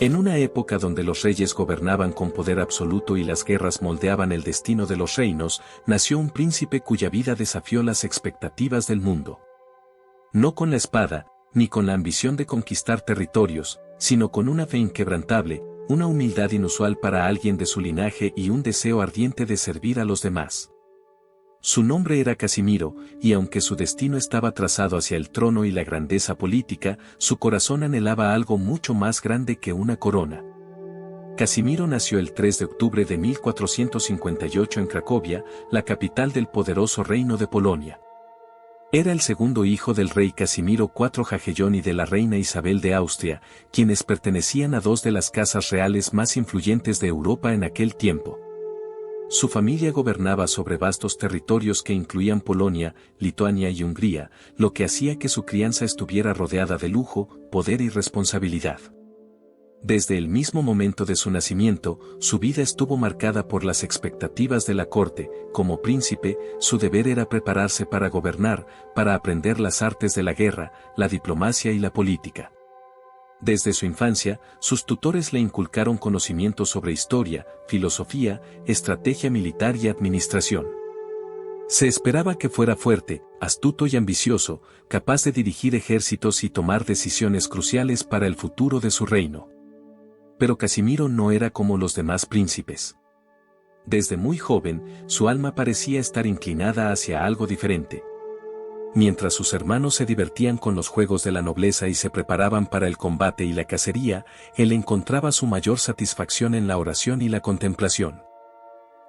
En una época donde los reyes gobernaban con poder absoluto y las guerras moldeaban el destino de los reinos, nació un príncipe cuya vida desafió las expectativas del mundo. No con la espada, ni con la ambición de conquistar territorios, sino con una fe inquebrantable, una humildad inusual para alguien de su linaje y un deseo ardiente de servir a los demás. Su nombre era Casimiro, y aunque su destino estaba trazado hacia el trono y la grandeza política, su corazón anhelaba algo mucho más grande que una corona. Casimiro nació el 3 de octubre de 1458 en Cracovia, la capital del poderoso reino de Polonia. Era el segundo hijo del rey Casimiro IV Jagellón y de la reina Isabel de Austria, quienes pertenecían a dos de las casas reales más influyentes de Europa en aquel tiempo. Su familia gobernaba sobre vastos territorios que incluían Polonia, Lituania y Hungría, lo que hacía que su crianza estuviera rodeada de lujo, poder y responsabilidad. Desde el mismo momento de su nacimiento, su vida estuvo marcada por las expectativas de la corte. Como príncipe, su deber era prepararse para gobernar, para aprender las artes de la guerra, la diplomacia y la política. Desde su infancia, sus tutores le inculcaron conocimientos sobre historia, filosofía, estrategia militar y administración. Se esperaba que fuera fuerte, astuto y ambicioso, capaz de dirigir ejércitos y tomar decisiones cruciales para el futuro de su reino. Pero Casimiro no era como los demás príncipes. Desde muy joven, su alma parecía estar inclinada hacia algo diferente. Mientras sus hermanos se divertían con los juegos de la nobleza y se preparaban para el combate y la cacería, él encontraba su mayor satisfacción en la oración y la contemplación.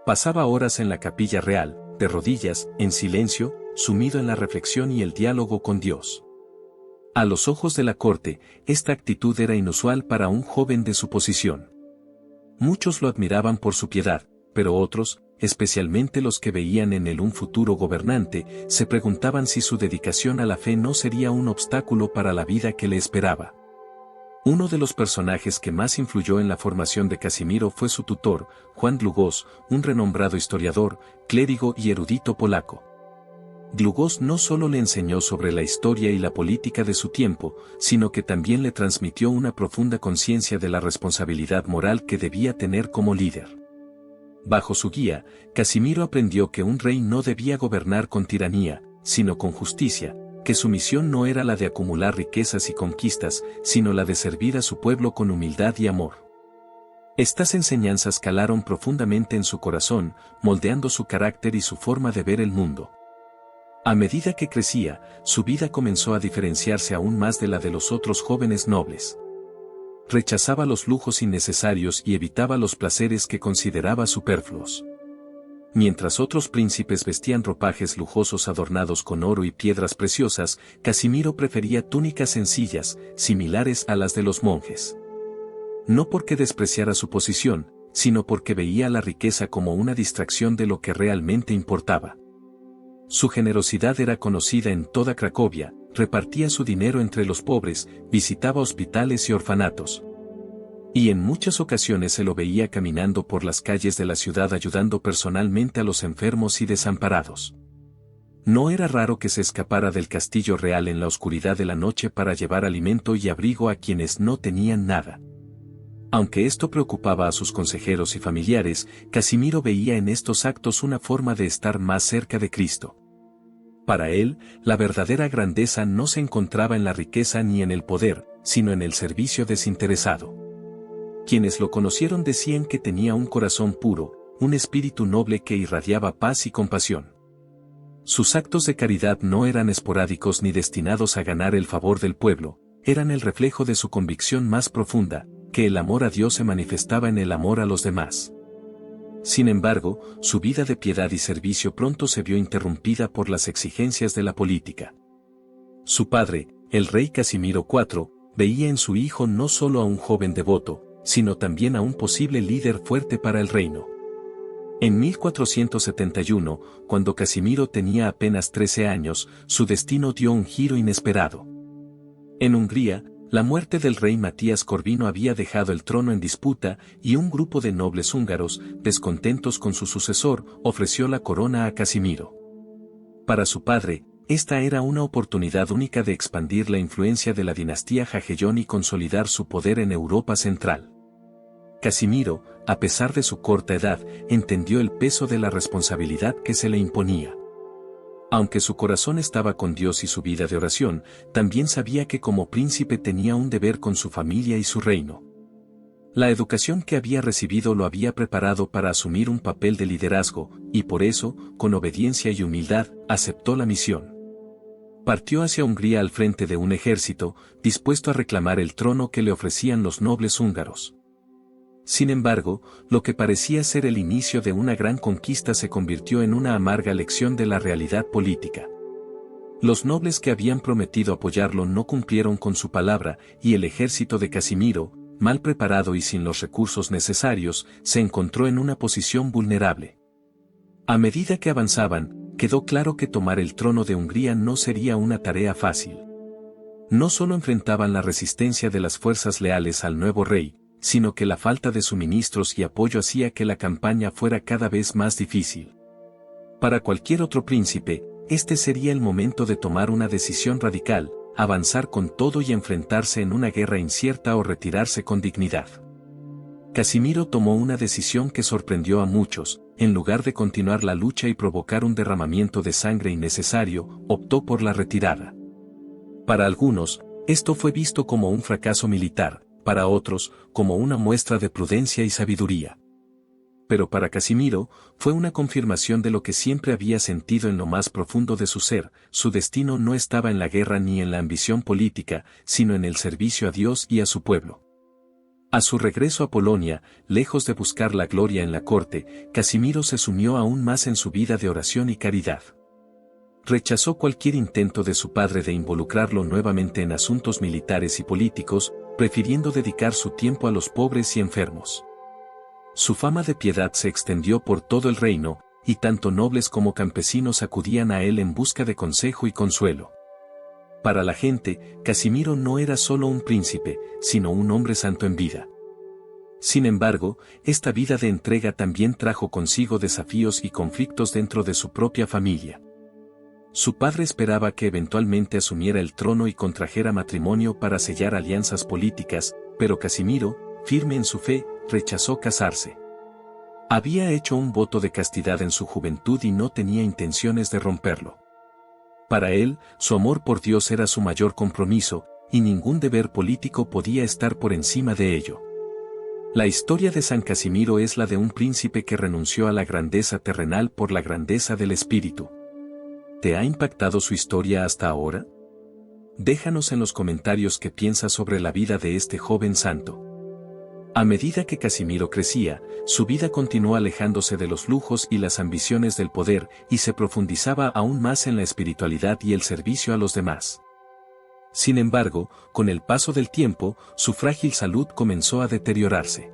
Pasaba horas en la capilla real, de rodillas, en silencio, sumido en la reflexión y el diálogo con Dios. A los ojos de la corte, esta actitud era inusual para un joven de su posición. Muchos lo admiraban por su piedad, pero otros, especialmente los que veían en él un futuro gobernante, se preguntaban si su dedicación a la fe no sería un obstáculo para la vida que le esperaba. Uno de los personajes que más influyó en la formación de Casimiro fue su tutor, Juan Długosz, un renombrado historiador, clérigo y erudito polaco. Długosz no solo le enseñó sobre la historia y la política de su tiempo, sino que también le transmitió una profunda conciencia de la responsabilidad moral que debía tener como líder. Bajo su guía, Casimiro aprendió que un rey no debía gobernar con tiranía, sino con justicia, que su misión no era la de acumular riquezas y conquistas, sino la de servir a su pueblo con humildad y amor. Estas enseñanzas calaron profundamente en su corazón, moldeando su carácter y su forma de ver el mundo. A medida que crecía, su vida comenzó a diferenciarse aún más de la de los otros jóvenes nobles. Rechazaba los lujos innecesarios y evitaba los placeres que consideraba superfluos. Mientras otros príncipes vestían ropajes lujosos adornados con oro y piedras preciosas, Casimiro prefería túnicas sencillas, similares a las de los monjes. No porque despreciara su posición, sino porque veía la riqueza como una distracción de lo que realmente importaba. Su generosidad era conocida en toda Cracovia, repartía su dinero entre los pobres, visitaba hospitales y orfanatos. Y en muchas ocasiones se lo veía caminando por las calles de la ciudad ayudando personalmente a los enfermos y desamparados. No era raro que se escapara del castillo real en la oscuridad de la noche para llevar alimento y abrigo a quienes no tenían nada. Aunque esto preocupaba a sus consejeros y familiares, Casimiro veía en estos actos una forma de estar más cerca de Cristo. Para él, la verdadera grandeza no se encontraba en la riqueza ni en el poder, sino en el servicio desinteresado. Quienes lo conocieron decían que tenía un corazón puro, un espíritu noble que irradiaba paz y compasión. Sus actos de caridad no eran esporádicos ni destinados a ganar el favor del pueblo, eran el reflejo de su convicción más profunda, que el amor a Dios se manifestaba en el amor a los demás. Sin embargo, su vida de piedad y servicio pronto se vio interrumpida por las exigencias de la política. Su padre, el rey Casimiro IV, veía en su hijo no solo a un joven devoto, sino también a un posible líder fuerte para el reino. En 1471, cuando Casimiro tenía apenas 13 años, su destino dio un giro inesperado. En Hungría, la muerte del rey Matías Corvino había dejado el trono en disputa y un grupo de nobles húngaros, descontentos con su sucesor, ofreció la corona a Casimiro. Para su padre, esta era una oportunidad única de expandir la influencia de la dinastía Jagellón y consolidar su poder en Europa Central. Casimiro, a pesar de su corta edad, entendió el peso de la responsabilidad que se le imponía. Aunque su corazón estaba con Dios y su vida de oración, también sabía que como príncipe tenía un deber con su familia y su reino. La educación que había recibido lo había preparado para asumir un papel de liderazgo, y por eso, con obediencia y humildad, aceptó la misión. Partió hacia Hungría al frente de un ejército, dispuesto a reclamar el trono que le ofrecían los nobles húngaros. Sin embargo, lo que parecía ser el inicio de una gran conquista se convirtió en una amarga lección de la realidad política. Los nobles que habían prometido apoyarlo no cumplieron con su palabra, y el ejército de Casimiro, mal preparado y sin los recursos necesarios, se encontró en una posición vulnerable. A medida que avanzaban, quedó claro que tomar el trono de Hungría no sería una tarea fácil. No solo enfrentaban la resistencia de las fuerzas leales al nuevo rey, sino que la falta de suministros y apoyo hacía que la campaña fuera cada vez más difícil. Para cualquier otro príncipe, este sería el momento de tomar una decisión radical, avanzar con todo y enfrentarse en una guerra incierta o retirarse con dignidad. Casimiro tomó una decisión que sorprendió a muchos. En lugar de continuar la lucha y provocar un derramamiento de sangre innecesario, optó por la retirada. Para algunos, esto fue visto como un fracaso militar, para otros, como una muestra de prudencia y sabiduría. Pero para Casimiro, fue una confirmación de lo que siempre había sentido en lo más profundo de su ser: su destino no estaba en la guerra ni en la ambición política, sino en el servicio a Dios y a su pueblo. A su regreso a Polonia, lejos de buscar la gloria en la corte, Casimiro se sumió aún más en su vida de oración y caridad. Rechazó cualquier intento de su padre de involucrarlo nuevamente en asuntos militares y políticos, prefiriendo dedicar su tiempo a los pobres y enfermos. Su fama de piedad se extendió por todo el reino, y tanto nobles como campesinos acudían a él en busca de consejo y consuelo. Para la gente, Casimiro no era solo un príncipe, sino un hombre santo en vida. Sin embargo, esta vida de entrega también trajo consigo desafíos y conflictos dentro de su propia familia. Su padre esperaba que eventualmente asumiera el trono y contrajera matrimonio para sellar alianzas políticas, pero Casimiro, firme en su fe, rechazó casarse. Había hecho un voto de castidad en su juventud y no tenía intenciones de romperlo. Para él, su amor por Dios era su mayor compromiso, y ningún deber político podía estar por encima de ello. La historia de San Casimiro es la de un príncipe que renunció a la grandeza terrenal por la grandeza del espíritu. ¿Te ha impactado su historia hasta ahora? Déjanos en los comentarios qué piensas sobre la vida de este joven santo. A medida que Casimiro crecía, su vida continuó alejándose de los lujos y las ambiciones del poder, y se profundizaba aún más en la espiritualidad y el servicio a los demás. Sin embargo, con el paso del tiempo, su frágil salud comenzó a deteriorarse.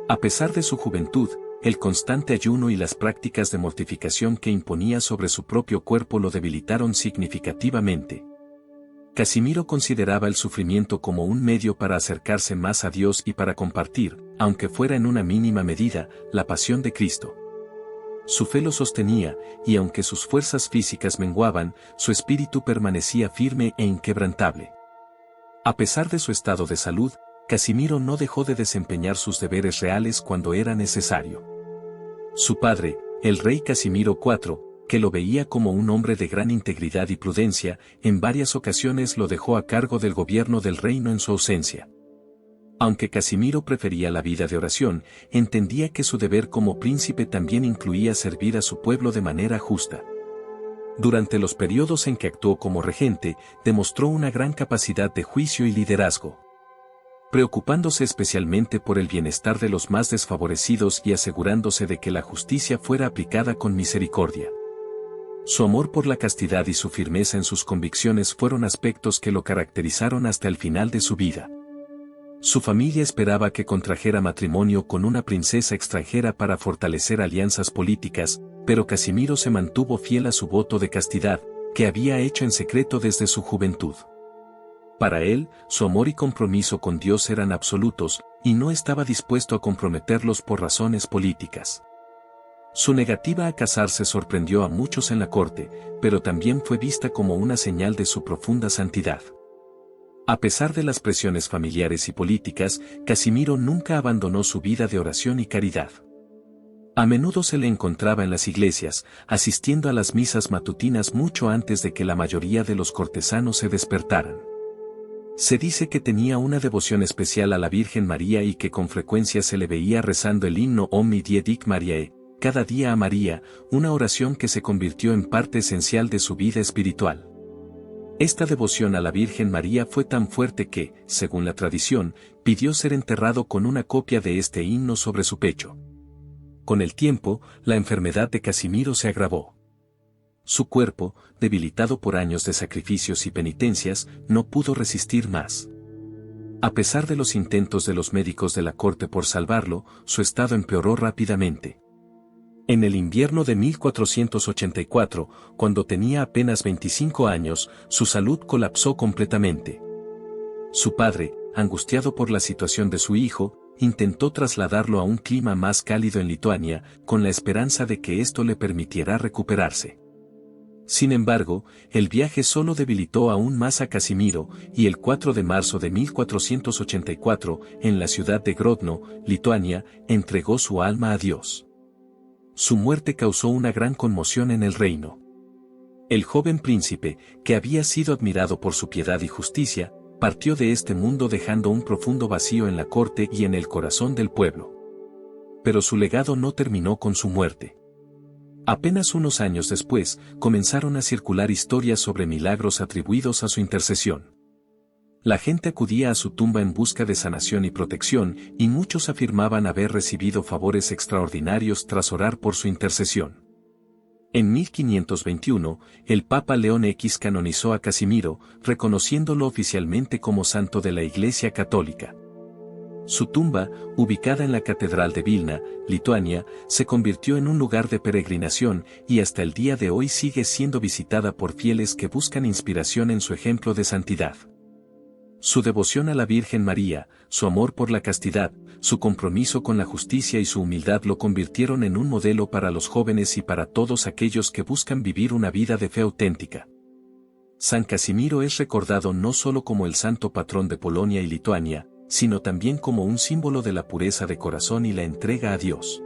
A pesar de su juventud, el constante ayuno y las prácticas de mortificación que imponía sobre su propio cuerpo lo debilitaron significativamente. Casimiro consideraba el sufrimiento como un medio para acercarse más a Dios y para compartir, aunque fuera en una mínima medida, la pasión de Cristo. Su fe lo sostenía, y aunque sus fuerzas físicas menguaban, su espíritu permanecía firme e inquebrantable. A pesar de su estado de salud, Casimiro no dejó de desempeñar sus deberes reales cuando era necesario. Su padre, el rey Casimiro IV, que lo veía como un hombre de gran integridad y prudencia, en varias ocasiones lo dejó a cargo del gobierno del reino en su ausencia. Aunque Casimiro prefería la vida de oración, entendía que su deber como príncipe también incluía servir a su pueblo de manera justa. Durante los periodos en que actuó como regente, demostró una gran capacidad de juicio y liderazgo, preocupándose especialmente por el bienestar de los más desfavorecidos y asegurándose de que la justicia fuera aplicada con misericordia. Su amor por la castidad y su firmeza en sus convicciones fueron aspectos que lo caracterizaron hasta el final de su vida. Su familia esperaba que contrajera matrimonio con una princesa extranjera para fortalecer alianzas políticas, pero Casimiro se mantuvo fiel a su voto de castidad, que había hecho en secreto desde su juventud. Para él, su amor y compromiso con Dios eran absolutos, y no estaba dispuesto a comprometerlos por razones políticas. Su negativa a casarse sorprendió a muchos en la corte, pero también fue vista como una señal de su profunda santidad. A pesar de las presiones familiares y políticas, Casimiro nunca abandonó su vida de oración y caridad. A menudo se le encontraba en las iglesias, asistiendo a las misas matutinas mucho antes de que la mayoría de los cortesanos se despertaran. Se dice que tenía una devoción especial a la Virgen María y que con frecuencia se le veía rezando el himno Omni die dic Mariae, cada día a María, una oración que se convirtió en parte esencial de su vida espiritual. Esta devoción a la Virgen María fue tan fuerte que, según la tradición, pidió ser enterrado con una copia de este himno sobre su pecho. Con el tiempo, la enfermedad de Casimiro se agravó. Su cuerpo, debilitado por años de sacrificios y penitencias, no pudo resistir más. A pesar de los intentos de los médicos de la corte por salvarlo, su estado empeoró rápidamente. En el invierno de 1484, cuando tenía apenas 25 años, su salud colapsó completamente. Su padre, angustiado por la situación de su hijo, intentó trasladarlo a un clima más cálido en Lituania, con la esperanza de que esto le permitiera recuperarse. Sin embargo, el viaje solo debilitó aún más a Casimiro, y el 4 de marzo de 1484, en la ciudad de Grodno, Lituania, entregó su alma a Dios. Su muerte causó una gran conmoción en el reino. El joven príncipe, que había sido admirado por su piedad y justicia, partió de este mundo dejando un profundo vacío en la corte y en el corazón del pueblo. Pero su legado no terminó con su muerte. Apenas unos años después, comenzaron a circular historias sobre milagros atribuidos a su intercesión. La gente acudía a su tumba en busca de sanación y protección, y muchos afirmaban haber recibido favores extraordinarios tras orar por su intercesión. En 1521, el Papa León X canonizó a Casimiro, reconociéndolo oficialmente como santo de la Iglesia Católica. Su tumba, ubicada en la Catedral de Vilna, Lituania, se convirtió en un lugar de peregrinación y hasta el día de hoy sigue siendo visitada por fieles que buscan inspiración en su ejemplo de santidad. Su devoción a la Virgen María, su amor por la castidad, su compromiso con la justicia y su humildad lo convirtieron en un modelo para los jóvenes y para todos aquellos que buscan vivir una vida de fe auténtica. San Casimiro es recordado no solo como el santo patrón de Polonia y Lituania, sino también como un símbolo de la pureza de corazón y la entrega a Dios.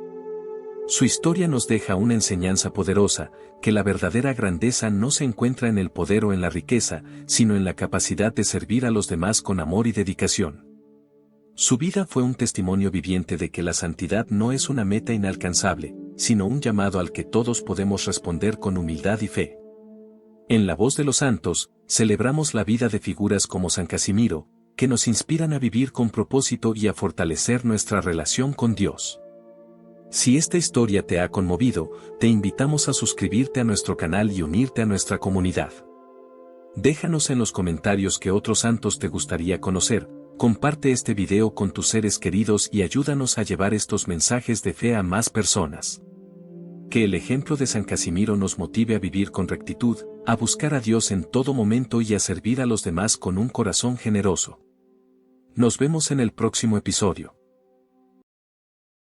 Su historia nos deja una enseñanza poderosa, que la verdadera grandeza no se encuentra en el poder o en la riqueza, sino en la capacidad de servir a los demás con amor y dedicación. Su vida fue un testimonio viviente de que la santidad no es una meta inalcanzable, sino un llamado al que todos podemos responder con humildad y fe. En La Voz de los Santos, celebramos la vida de figuras como San Casimiro, que nos inspiran a vivir con propósito y a fortalecer nuestra relación con Dios. Si esta historia te ha conmovido, te invitamos a suscribirte a nuestro canal y unirte a nuestra comunidad. Déjanos en los comentarios qué otros santos te gustaría conocer, comparte este video con tus seres queridos y ayúdanos a llevar estos mensajes de fe a más personas. Que el ejemplo de San Casimiro nos motive a vivir con rectitud, a buscar a Dios en todo momento y a servir a los demás con un corazón generoso. Nos vemos en el próximo episodio.